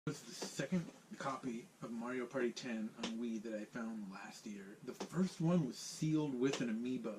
It's the second copy of Mario Party 10 on Wii that I found last year. The first one was sealed with an amiibo.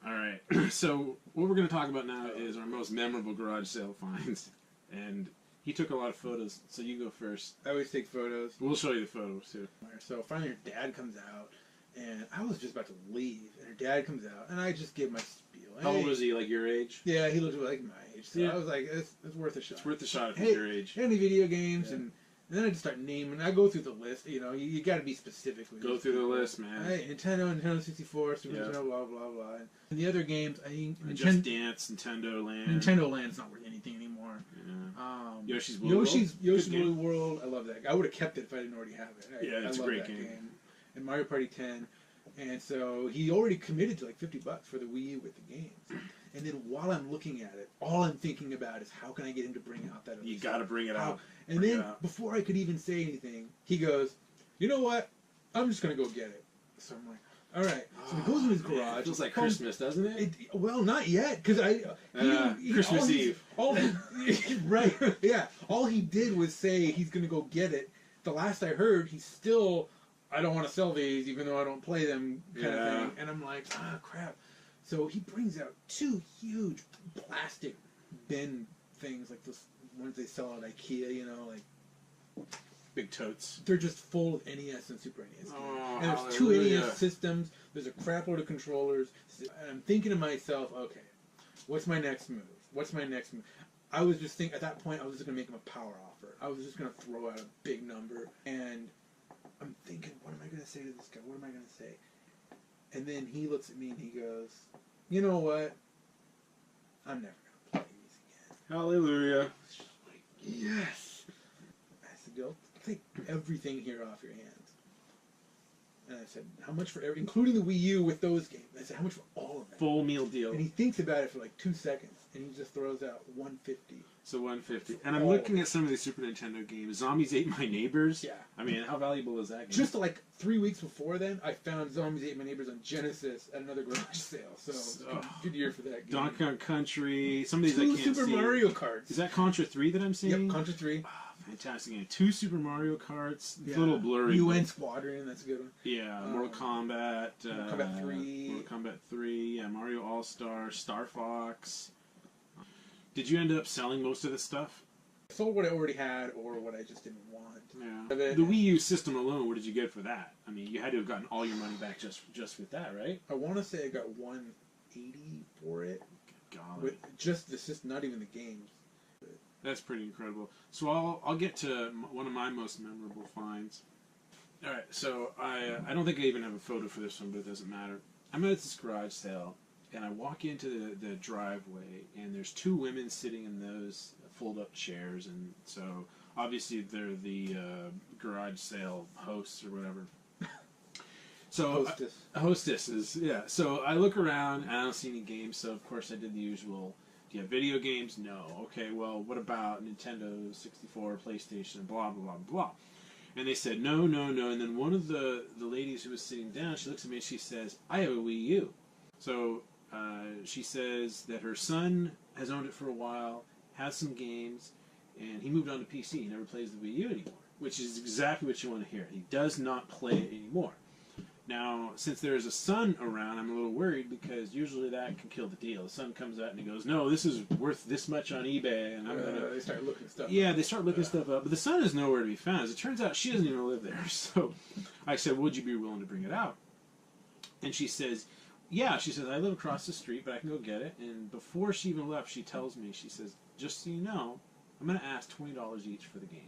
Alright, so what we're going to talk about now is our most memorable garage sale finds. And he took a lot of photos, so you go first. I always take photos. We'll show you the photos too. So finally her dad comes out, and I was just about to leave, and her dad comes out, and I just give my spiel. How old was he, like your age? Yeah, he looked like my age, so yeah. I was like, it's worth a shot. It's worth a shot if he's your age. Any video games, and then I just start naming. I go through the list. You know, you got to be specific. With go through the list, man. Hey, Nintendo 64, Super Nintendo, blah blah blah. And the other games, I think Just Dance, Nintendo Land. Nintendo Land's not worth anything anymore. Yeah. Yoshi's Woolly World. World. I love that. I would have kept it if I didn't already have it. It's a great game. And Mario Party 10, and so he already committed to like $50 for the Wii U with the games. And then while I'm looking at it, all I'm thinking about is how can I get him to bring out that other You got to bring it out. And then before I could even say anything, he goes, "You know what? I'm just gonna go get it." So I'm like, "All right." So he goes in his garage. It feels like Christmas, doesn't it? Well, not yet, because Christmas Eve. Right? Yeah. All he did was say he's gonna go get it. The last I heard, he's still, "I don't want to sell these, even though I don't play them," kind of thing. And I'm like, crap. So he brings out two huge plastic bin things, like those ones they sell at IKEA, you know, like big totes. They're just full of NES and Super NES games. Oh, and there's two NES systems. There's a crap load of controllers. And I'm thinking to myself, okay, what's my next move? What's my next move? I was just thinking, at that point, I was just going to make him a power offer. I was just going to throw out a big number. And I'm thinking, what am I going to say to this guy? What am I going to say? And then he looks at me and he goes, "You know what? I'm never going to play these again." Hallelujah. Like, yes. I said, "Yo, take everything here off your hands." And I said, "How much for every, including the Wii U with those games?" I said, "How much for all of them?" Full meal deal. And he thinks about it for like 2 seconds, and he just throws out $150. So $150. And I'm looking at some of these Super Nintendo games. Zombies Ate My Neighbors. Yeah. I mean, how valuable is that game? Just like 3 weeks before then, I found Zombies Ate My Neighbors on Genesis at another garage sale. So good year for that game. Donkey Kong Country. Some of these I can't see. 2 Super Mario Karts. Is that Contra 3 that I'm seeing? Yep, Contra 3. Fantastic game. 2 Super Mario Karts. It's Yeah. a little blurry. UN Squadron, that's a good one. Yeah, Mortal Kombat. Mortal Kombat 3. Mortal Kombat 3. Yeah, Mario All-Star. Star Fox. Did you end up selling most of this stuff? I sold what I already had or what I just didn't want. Yeah. The Wii U system alone, what did you get for that? I mean, you had to have gotten all your money back just with that, right? I want to say I got $180 for it. Golly. With just the system, not even the games. That's pretty incredible. So I'll get to one of my most memorable finds. All right, so I don't think I even have a photo for this one, but it doesn't matter. I'm at this garage sale, and I walk into the driveway, and there's 2 women sitting in those fold-up chairs, and so obviously they're the garage sale hosts or whatever. So hostesses, yeah. So I look around, and I don't see any games, so of course I did the usual. Do you have video games? No. Okay, well, what about Nintendo 64, PlayStation, blah, blah, blah, blah. And they said, no, no, no. And then one of the ladies who was sitting down, she looks at me and she says, "I have a Wii U." So she says that her son has owned it for a while, has some games, and he moved on to PC. He never plays the Wii U anymore, which is exactly what you want to hear. He does not play it anymore. Now, since there's a son around, I'm a little worried because usually that can kill the deal. The son comes out and he goes, "No, this is worth this much on eBay," and I'm gonna. They start looking stuff. Yeah, they start looking stuff up, but the son is nowhere to be found. As it turns out, she doesn't even live there. So, I said, "Would you be willing to bring it out?" And she says, "Yeah." She says, "I live across the street, but I can go get it." And before she even left, she tells me, she says, "Just so you know, I'm gonna ask $20 each for the games."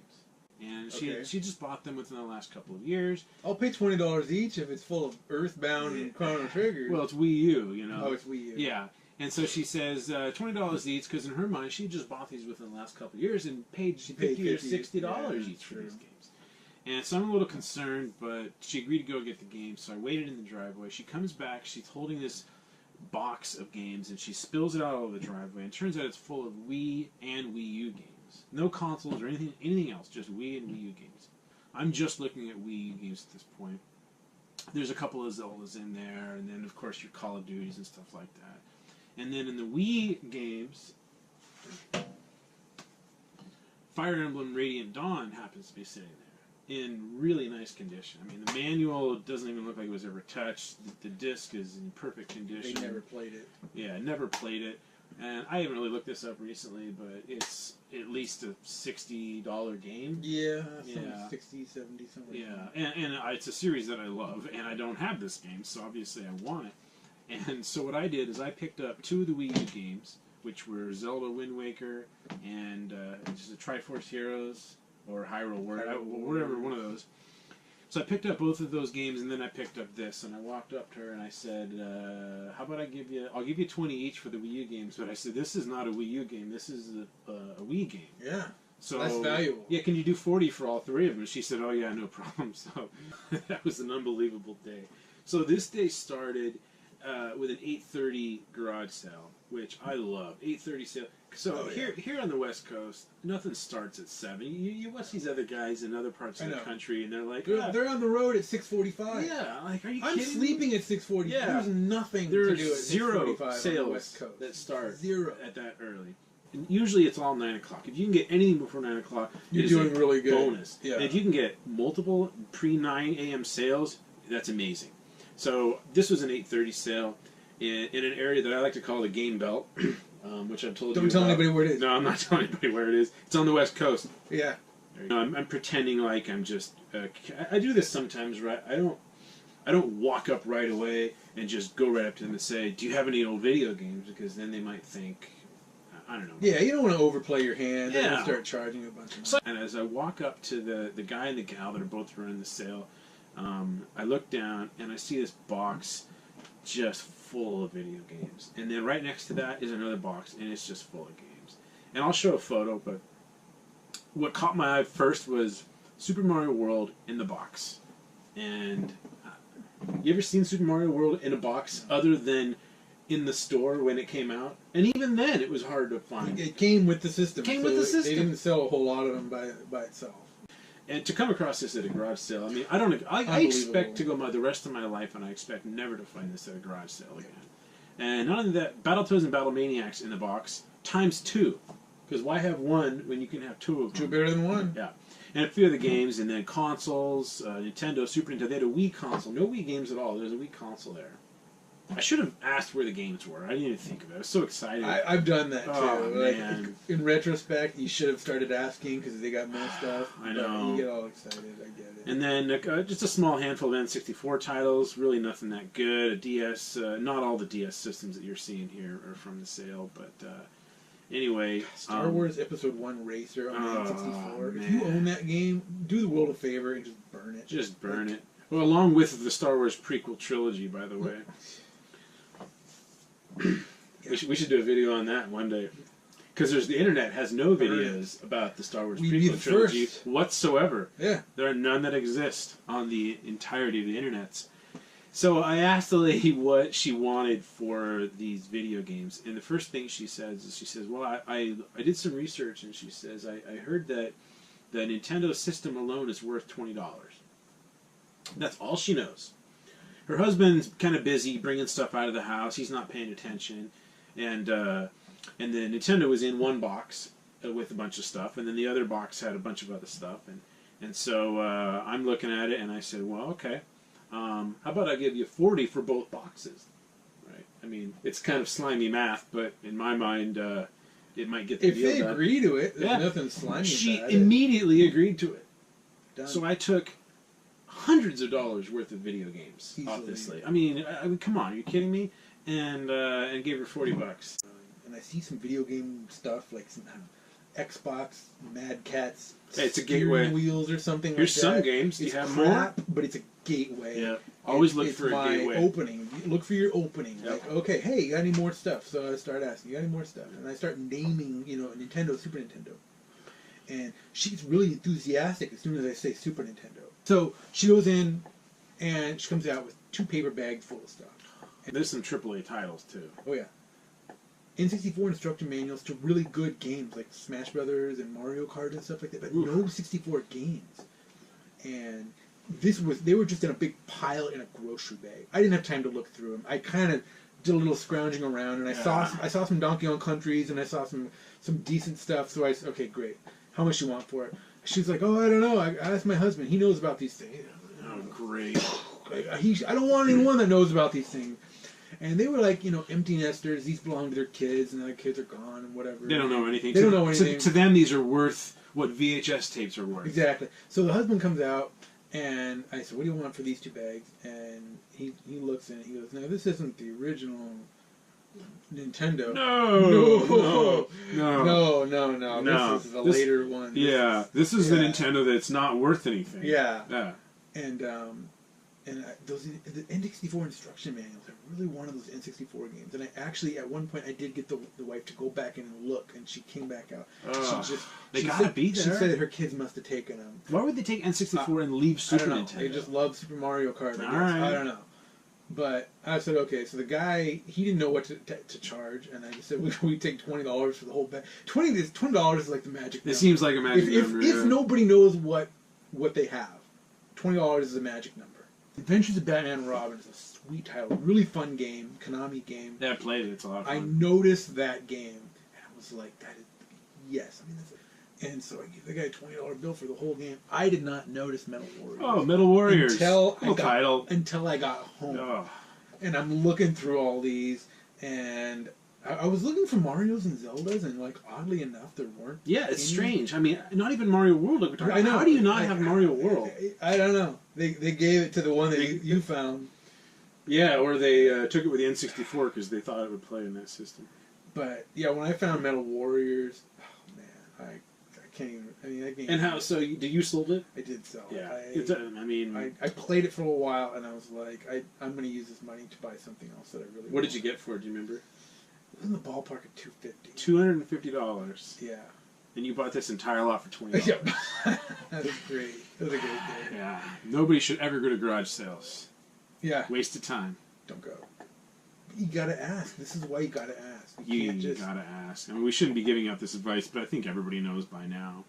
And she just bought them within the last couple of years. I'll pay $20 each if it's full of Earthbound and Chrono Trigger. Well, it's Wii U, you know. Oh, it's Wii U. Yeah. And so she says $20 each because in her mind she just bought these within the last couple of years and paid $50 or $60 each for these games. And so I'm a little concerned, but she agreed to go get the games. So I waited in the driveway. She comes back. She's holding this box of games and she spills it out all over the driveway. And it turns out it's full of Wii and Wii U games. No consoles or anything else, just Wii and Wii U games. I'm just looking at Wii U games at this point. There's a couple of Zeldas in there, and then of course your Call of Duties and stuff like that. And then in the Wii games, Fire Emblem Radiant Dawn happens to be sitting there in really nice condition. I mean, the manual doesn't even look like it was ever touched. The disc is in perfect condition. They never played it. Yeah, never played it. And I haven't really looked this up recently, but it's at least a $60 game. Yeah, Yeah. 60, 70, something. Yeah, and it's a series that I love, and I don't have this game, so obviously I want it. And so what I did is I picked up 2 of the Wii U games, which were Zelda Wind Waker and just a Triforce Heroes or Hyrule Warriors, whatever, one of those. So I picked up both of those games, and then I picked up this, and I walked up to her and I said, "How about I'll give you 20 each for the Wii U games." But I said, "This is not a Wii U game. This is a Wii game." Yeah. So that's valuable. Yeah, can you do 40 for all 3 of them? And she said, "Oh yeah, no problem." So that was an unbelievable day. So this day started with an 8:30 garage sale, which I love. 8:30 sale. So here on the West Coast, nothing starts at 7. You watch these other guys in other parts of the country, and they're like, they're on the road at 6:45. Yeah, like, are you I'm kidding sleeping me? at 6:40. Yeah. There's nothing There's to do at 0 6:45 sales on the West Coast. that start 0 at that early. And usually it's all 9 o'clock. If you can get anything before 9 o'clock, you're it is doing a really good. Bonus. Yeah. And if you can get multiple pre-9 a.m. sales, that's amazing. So this was an 8:30 sale in an area that I like to call the Game Belt, which I've told you Don't tell about. anybody where it is. No, I'm not telling anybody where it is. It's on the West Coast. Yeah. I'm pretending like I'm just. I do this sometimes, right? I don't walk up right away and just go right up to them and say, "Do you have any old video games?" Because then they might think, I don't know. Yeah, you don't want to overplay your hand. Yeah. And start charging you a bunch of money. And as I walk up to the guy and the gal that are both running the sale, I look down and I see this box just full of video games. And then right next to that is another box, and it's just full of games. And I'll show a photo, but what caught my eye first was Super Mario World in the box. And you ever seen Super Mario World in a box other than in the store when it came out? And even then, it was hard to find. It came with the system. Came with the system. They didn't sell a whole lot of them by itself. And to come across this at a garage sale, I mean, I expect to go the rest of my life, and I expect never to find this at a garage sale again. And not only that, Battletoads and Battle Maniacs in the box times 2, because why have one when you can have 2 of them? 2 better than 1. Yeah, and a few of the games, and then consoles, Nintendo, Super Nintendo. They had a Wii console, no Wii games at all. There's a Wii console there. I should have asked where the games were. I didn't even think of it. I was so excited. I've done that too. Oh, man. In retrospect, you should have started asking because they got more stuff. I know. You get all excited. I get it. And then just a small handful of N64 titles. Really nothing that good. A DS. Not all the DS systems that you're seeing here are from the sale, but anyway. Star Wars Episode 1 Racer on N64. Man. If you own that game, do the world a favor and just burn it. Just burn it. Well, along with the Star Wars prequel trilogy, by the way. We should do a video on that one day, because the internet has no videos about the Star Wars prequel trilogy whatsoever. Yeah, there are none that exist on the entirety of the internet. So I asked the lady what she wanted for these video games, and the first thing she says is, "Well, I did some research," and she says, "I heard that the Nintendo system alone is worth $20." That's all she knows. Her husband's kind of busy bringing stuff out of the house. He's not paying attention. And the Nintendo was in one box with a bunch of stuff, and then the other box had a bunch of other stuff. And so I'm looking at it, and I said, well, okay, how about I give you 40 for both boxes? Right? I mean, it's kind of slimy math, but in my mind, it might get the deal done. If they agree to it, there's nothing slimy about it. She immediately agreed to it. Done. So I took hundreds of dollars worth of video games off this lady. I mean, come on, are you kidding me? And gave her $40. And I see some video game stuff like some Xbox, Mad Catz, hey, it's a gateway wheels or something. Here's like that. Some games. It's you have crap, more, but it's a gateway. Yeah, always look for a gateway. Opening. Look for your opening. Yep. Like, okay, hey, you got any more stuff? So I start asking, you got any more stuff? And I start naming, Nintendo, Super Nintendo. And she's really enthusiastic as soon as I say Super Nintendo. So she goes in, and she comes out with 2 paper bags full of stuff. And there's some AAA titles too. Oh yeah. N64 instruction manuals to really good games like Smash Brothers and Mario Kart and stuff like that, but no 64 games. And they were just in a big pile in a grocery bag. I didn't have time to look through them. I kind of did a little scrounging around, and I saw some Donkey Kong Countries, and I saw some decent stuff. So okay, great. how much you want for it. She's like, oh, I don't know. I asked my husband. He knows about these things. Oh, great. I don't want anyone that knows about these things. And they were like, empty nesters. These belong to their kids, and their kids are gone and whatever. They don't know anything. They don't know anything. To them, these are worth what VHS tapes are worth. Exactly. So the husband comes out, and I said, what do you want for these 2 bags? And he looks in it. He goes, no, this isn't the original Nintendo. No. This is a later one. This is the Nintendo that's not worth anything. Yeah. Yeah. And those the N64 instruction manuals. I really wanted those N64 games, and I actually at one point I did get the wife to go back in and look, and she came back out. They gotta be there. She said her kids must have taken them. Why would they take N64 and leave Super Nintendo? They just love Super Mario Kart. All right. I don't know. But I said, okay. So the guy, he didn't know what to charge, and I just said, we take $20 for the whole bag. $20 is like the magic number. It seems like a magic number. If nobody knows what they have, $20 is a magic number. Adventures of Batman and Robin is a sweet title, really fun game, Konami game. Yeah, I played it. It's a lot of fun. I noticed that game, and I was like, that is, yes. And so I gave the guy a $20 bill for the whole game. I did not notice Metal Warriors. Oh, Metal Warriors. Until I got home. Oh. And I'm looking through all these, and I was looking for Marios and Zeldas, and like oddly enough, there weren't. Yeah, it's strange. I mean, not even Mario World. Like we're talking. I know. How do you not have Mario World? I don't know. They gave it to the one that you found. Yeah, or they took it with the N64 because they thought it would play in that system. But yeah, when I found Metal Warriors, oh man, I can't even. I mean, that game. And how? So did you sold it? I did sell Yeah. it. I played it for a while, and I was like, I'm going to use this money to buy something else that I really. What did you get for it? Do you remember? It was in the ballpark of $250. Yeah. And you bought this entire lot for $20. Yep. That was great. That was a great day. Yeah. Nobody should ever go to garage sales. Yeah. Waste of time. Don't go. You gotta ask. This is why you gotta ask. You gotta ask. I mean, we shouldn't be giving out this advice, but I think everybody knows by now.